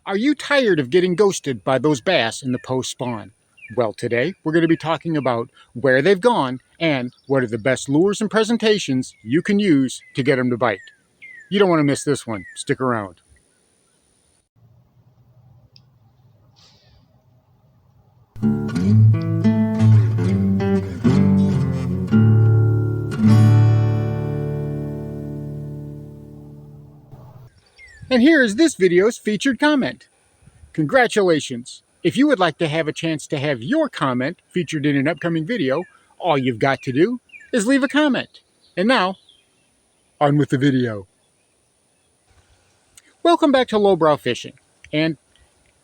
Are you tired of getting ghosted by those bass in the post spawn? Well, today we're going to be talking about where they've gone and what are the best lures and presentations you can use to get them to bite. You don't want to miss this one. Stick around. And here is this video's featured comment. Congratulations! If you would like to have a chance to have your comment featured in an upcoming video, all you've got to do is leave a comment. And now, on with the video. Welcome back to Lowbrow Fishing. And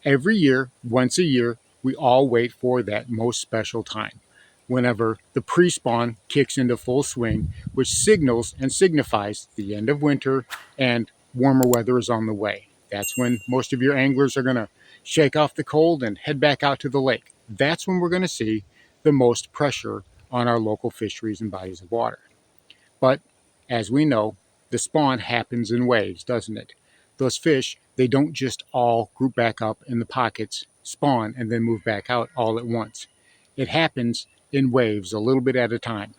every year, once a year, we all wait for that most special time, whenever the pre-spawn kicks into full swing, which signals and signifies the end of winter and warmer weather is on the way. That's when most of your anglers are going to shake off the cold and head back out to the lake. That's when we're going to see the most pressure on our local fisheries and bodies of water. But as we know, the spawn happens in waves, doesn't it? Those fish, they don't just all group back up in the pockets, spawn, and then move back out all at once. It happens in waves a little bit at a time.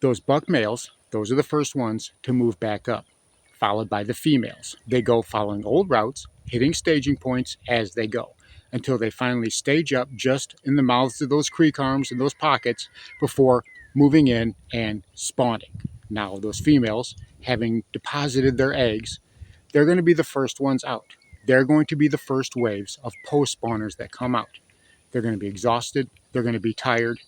Those buck males, those are the first ones to move back up, followed by the females. They go following old routes, hitting staging points as they go, until they finally stage up just in the mouths of those creek arms and those pockets before moving in and spawning. Now, those females, having deposited their eggs, they're going to be the first ones out. They're going to be the first waves of post-spawners that come out. They're going to be exhausted, they're going to be tired,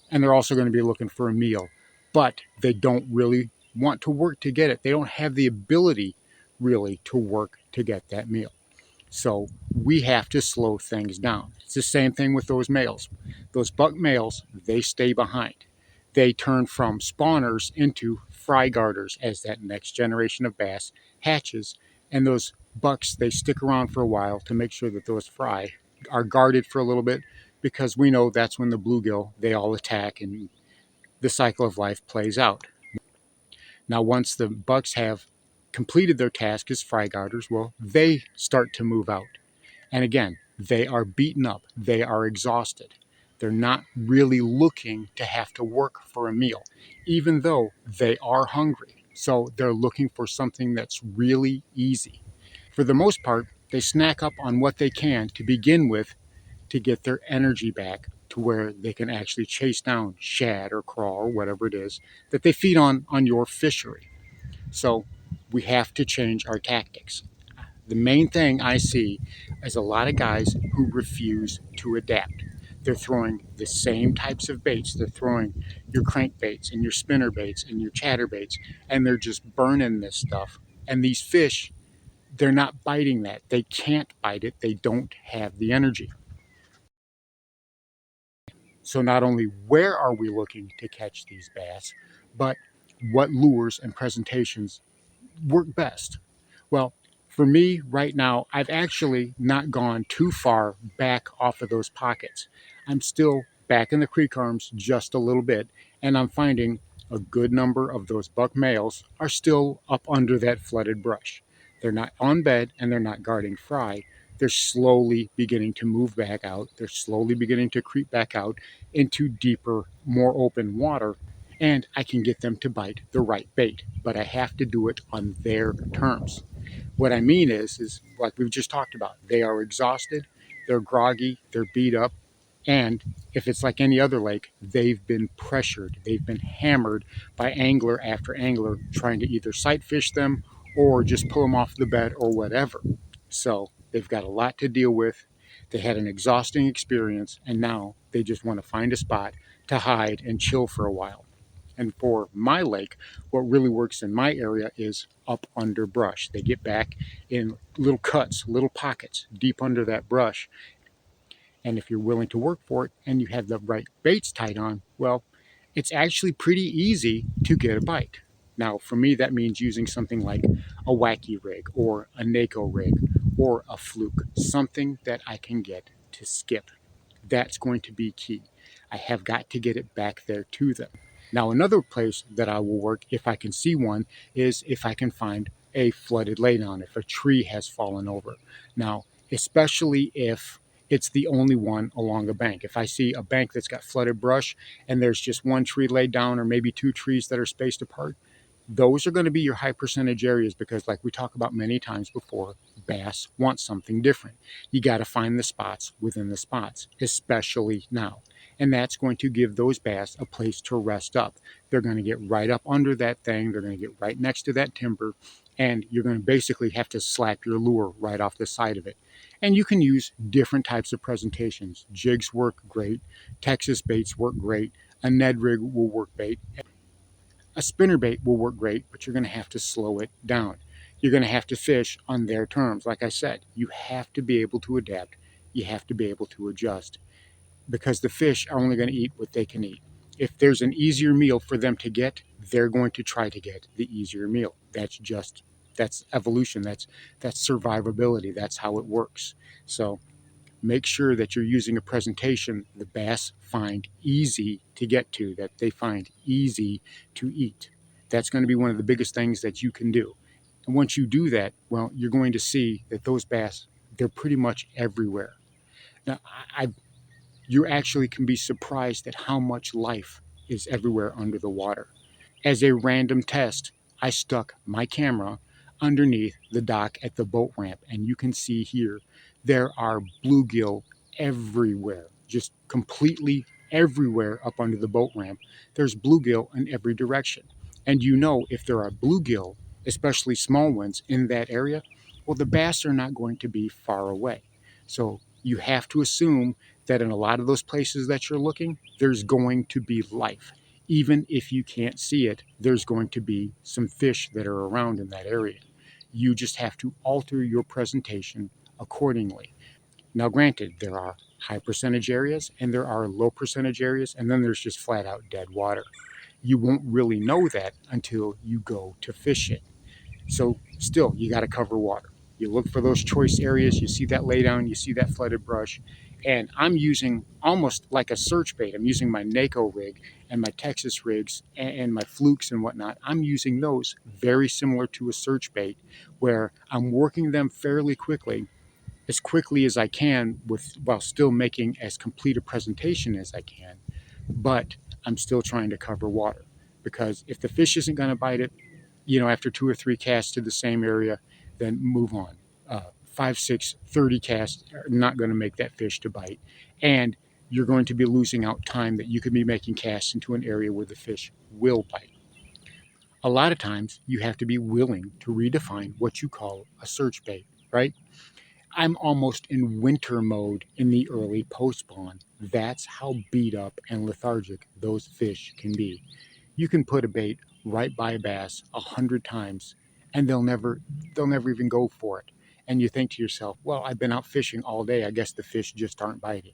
and they're also going to be looking for a meal. But they don't really want to work to get it. They don't have the ability really to work to get that meal. So we have to slow things down. It's the same thing with those males. Those buck males, they stay behind. They turn from spawners into fry garters as that next generation of bass hatches. And those bucks, they stick around for a while to make sure that those fry are guarded for a little bit, because we know that's when the bluegill, they all attack and the cycle of life plays out. Now, once the bucks have completed their task as fry garters, well, they start to move out. And again, they are beaten up. They are exhausted. They're not really looking to have to work for a meal, even though they are hungry. So they're looking for something that's really easy. For the most part, they snack up on what they can to begin with to get their energy back to where they can actually chase down shad or crawl or whatever it is that they feed on your fishery. So we have to change our tactics. The main thing I see is a lot of guys who refuse to adapt. They're throwing the same types of baits. They're throwing your crankbaits and your spinner baits and your chatterbaits, and they're just burning this stuff. And these fish, they're not biting that. They can't bite it. They don't have the energy. So not only where are we looking to catch these bass, but what lures and presentations work best? Well, for me right now, I've actually not gone too far back off of those pockets. I'm still back in the creek arms just a little bit, and I'm finding a good number of those buck males are still up under that flooded brush. They're not on bed and they're not guarding fry. They're slowly beginning to move back out. They're slowly beginning to creep back out into deeper, more open water, and I can get them to bite the right bait, but I have to do it on their terms. What I mean is like we've just talked about, they are exhausted, they're groggy, they're beat up, and if it's like any other lake, they've been pressured, they've been hammered by angler after angler trying to either sight fish them or just pull them off the bed or whatever. So they've got a lot to deal with. They had an exhausting experience, and now they just want to find a spot to hide and chill for a while. And for my lake, what really works in my area is up under brush. They get back in little cuts, little pockets deep under that brush. And if you're willing to work for it and you have the right baits tied on, well, it's actually pretty easy to get a bite. Now, for me, that means using something like a wacky rig or a NACO rig or a fluke, something that I can get to skip. That's going to be key. I have got to get it back there to them. Now, another place that I will work, if I can see one, is if I can find a flooded laydown, if a tree has fallen over. Now, especially if it's the only one along a bank. If I see a bank that's got flooded brush and there's just one tree laid down or maybe two trees that are spaced apart, those are going to be your high percentage areas because, like we talked about many times before, bass want something different. You got to find the spots within the spots, especially now. And that's going to give those bass a place to rest up. They're going to get right up under that thing, they're going to get right next to that timber, and you're going to basically have to slap your lure right off the side of it. And you can use different types of presentations. Jigs work great, Texas baits work great, a Ned rig will work great. A spinnerbait will work great, but you're going to have to slow it down. You're going to have to fish on their terms. Like I said, you have to be able to adapt. You have to be able to adjust because the fish are only going to eat what they can eat. If there's an easier meal for them to get, they're going to try to get the easier meal. That's evolution. That's survivability. That's how it works. So make sure that you're using a presentation the bass find easy to get to, that they find easy to eat. That's going to be one of the biggest things that you can do. And once you do that, well, you're going to see that those bass, they're pretty much everywhere. Now, you actually can be surprised at how much life is everywhere under the water. As a random test, I stuck my camera underneath the dock at the boat ramp, and you can see here there are bluegill everywhere, just completely everywhere up under the boat ramp. There's bluegill in every direction. And you know, if there are bluegill, especially small ones, in that area, well, the bass are not going to be far away. So you have to assume that in a lot of those places that you're looking, there's going to be life. Even if you can't see it, there's going to be some fish that are around in that area. You just have to alter your presentation accordingly. Now, granted, there are high percentage areas and there are low percentage areas, and then there's just flat out dead water. You won't really know that until you go to fish it. So still, you got to cover water. You look for those choice areas, you see that laydown, you see that flooded brush, and I'm using almost like a search bait. I'm using my NACO rig and my Texas rigs and my flukes and whatnot. I'm using those very similar to a search bait where I'm working them fairly quickly, as quickly as I can, while still making as complete a presentation as I can, but I'm still trying to cover water because if the fish isn't going to bite it, after 2 or 3 casts to the same area, then move on. 5, 6, 30 casts are not going to make that fish to bite. And you're going to be losing out time that you could be making casts into an area where the fish will bite. A lot of times you have to be willing to redefine what you call a search bait, right? I'm almost in winter mode in the early post spawn. That's how beat up and lethargic those fish can be. You can put a bait right by a bass 100 times and they'll never even go for it. And you think to yourself, well, I've been out fishing all day, I guess the fish just aren't biting.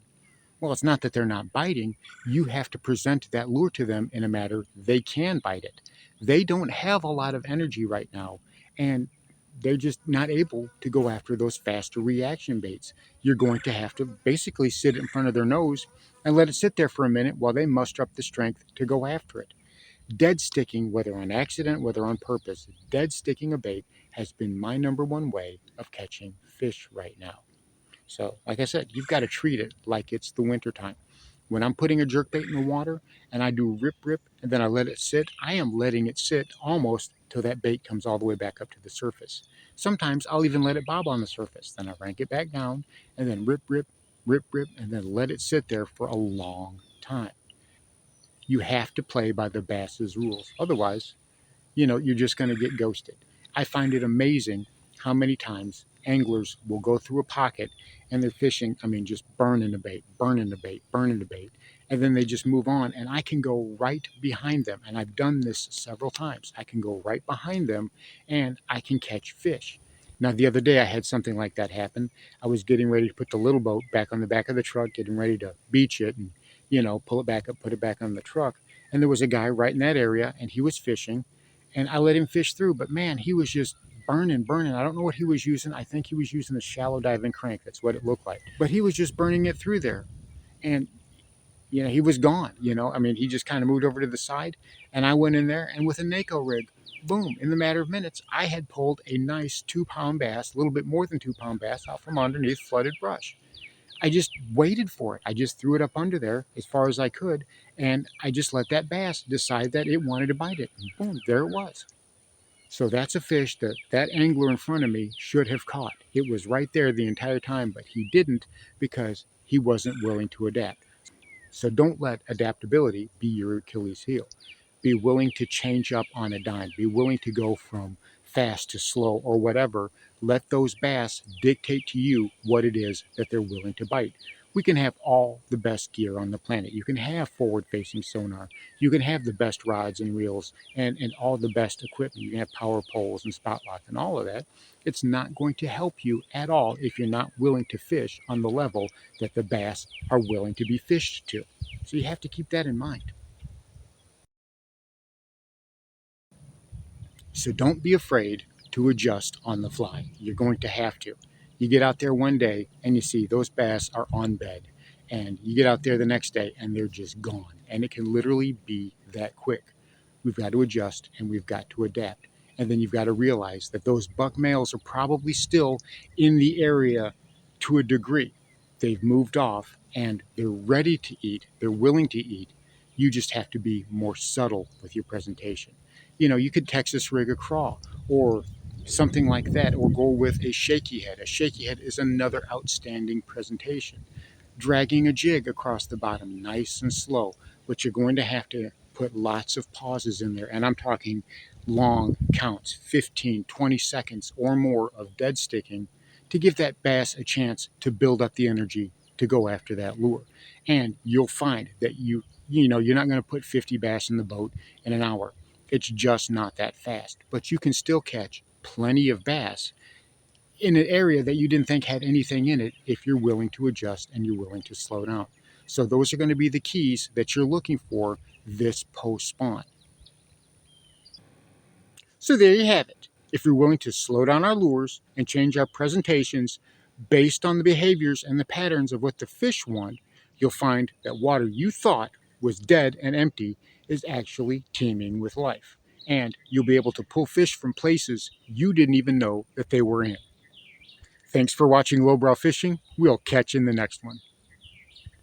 Well, it's not that they're not biting. You have to present that lure to them in a manner they can bite it. They don't have a lot of energy right now, and they're just not able to go after those faster reaction baits. You're going to have to basically sit in front of their nose and let it sit there for a minute while they muster up the strength to go after it. Dead sticking, whether on accident, whether on purpose, dead sticking a bait has been my number one way of catching fish right now. So, like I said, you've got to treat it like it's the winter time. When I'm putting a jerkbait in the water and I do rip, rip, and then I let it sit, I am letting it sit almost till that bait comes all the way back up to the surface. Sometimes I'll even let it bob on the surface. Then I rank it back down and then rip, rip, rip, rip, and then let it sit there for a long time. You have to play by the bass's rules. Otherwise, you're just going to get ghosted. I find it amazing how many times anglers will go through a pocket and they're fishing, just burning the bait, burning the bait, burning the bait. And then they just move on, and I can go right behind them. And I've done this several times. I can go right behind them and I can catch fish. Now, the other day I had something like that happen. I was getting ready to put the little boat back on the back of the truck, getting ready to beach it and, pull it back up, put it back on the truck. And there was a guy right in that area, and he was fishing. And I let him fish through, but man, he was just burning. I don't know what he was using. I think he was using a shallow diving crank. That's what it looked like. But he was just burning it through there. And, he was gone. He just kind of moved over to the side. And I went in there and with a NACO rig, boom, in the matter of minutes, I had pulled a nice 2 pound bass, a little bit more than 2 pound bass out from underneath flooded brush. I just waited for it. I just threw it up under there as far as I could, and I just let that bass decide that it wanted to bite it. And boom, there it was. So that's a fish that that angler in front of me should have caught. It was right there the entire time, but he didn't because he wasn't willing to adapt. So don't let adaptability be your Achilles heel. Be willing to change up on a dime. Be willing to go from fast to slow or whatever. Let those bass dictate to you what it is that they're willing to bite. We can have all the best gear on the planet. You can have forward facing sonar. You can have the best rods and reels and all the best equipment. You can have power poles and spotlights and all of that. It's not going to help you at all if you're not willing to fish on the level that the bass are willing to be fished to. So you have to keep that in mind. So don't be afraid to adjust on the fly. You're going to have to. You get out there one day and you see those bass are on bed, and you get out there the next day and they're just gone. And it can literally be that quick. We've got to adjust and we've got to adapt. And then you've got to realize that those buck males are probably still in the area to a degree. They've moved off and they're ready to eat, they're willing to eat. You just have to be more subtle with your presentation. You know, you could Texas rig a craw or something like that, or go with a shaky head. A shaky head is another outstanding presentation. Dragging a jig across the bottom, nice and slow, but you're going to have to put lots of pauses in there. And I'm talking long counts, 15, 20 seconds or more of dead sticking to give that bass a chance to build up the energy to go after that lure. And you'll find that you're not going to put 50 bass in the boat in an hour. It's just not that fast. But you can still catch plenty of bass in an area that you didn't think had anything in it if you're willing to adjust and you're willing to slow down. So those are going to be the keys that you're looking for this post spawn. So there you have it. If you're willing to slow down our lures and change our presentations based on the behaviors and the patterns of what the fish want, you'll find that water you thought was dead and empty is actually teeming with life. And you'll be able to pull fish from places you didn't even know that they were in. Thanks for watching Lowbrow Fishing. We'll catch you in the next one.